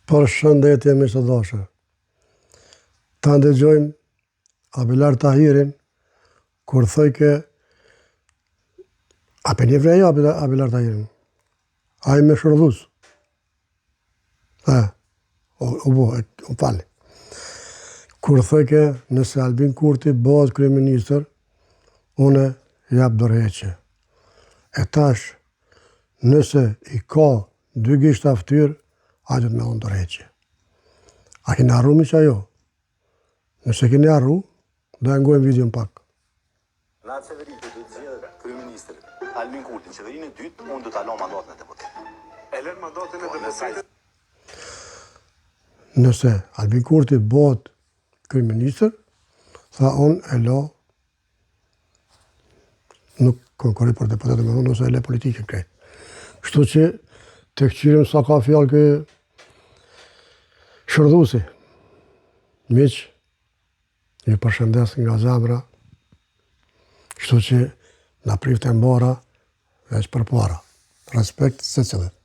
Përshëndetje me së dashur. Ta ndëgjojmë Abelar Tahirin kur thoi ke a për një vreja Abelar Tahirin. A i me shërdhus. U falni. Kur thoi ke nëse Albin Kurti bëhet kryeministër, une jap dorëheqje. E tash, nëse i ka dy gishta ftyrë, hajde me unë dorëheqje. A keni arru mi që ajo? Nëse keni arru, do e ngojmë vidion pak. Natë Severi do të zgjedhë kryeministër Albin Kurti, në qeverinë e dytë, unë do ta lëm mandatin e deputetit. E lën mandatin e deputetit? Nëse Albin Kurti bëhet kryeministër, tha unë e la, nuk konkurri për deputetin me unë, ose e le politikën krejt. Kështu që të këqyrim sa ka fjallë kë shërdhusi. Miq, ju përshëndes nga zemra, kështu që na prifte mbara veç për para. Respekt se cilët.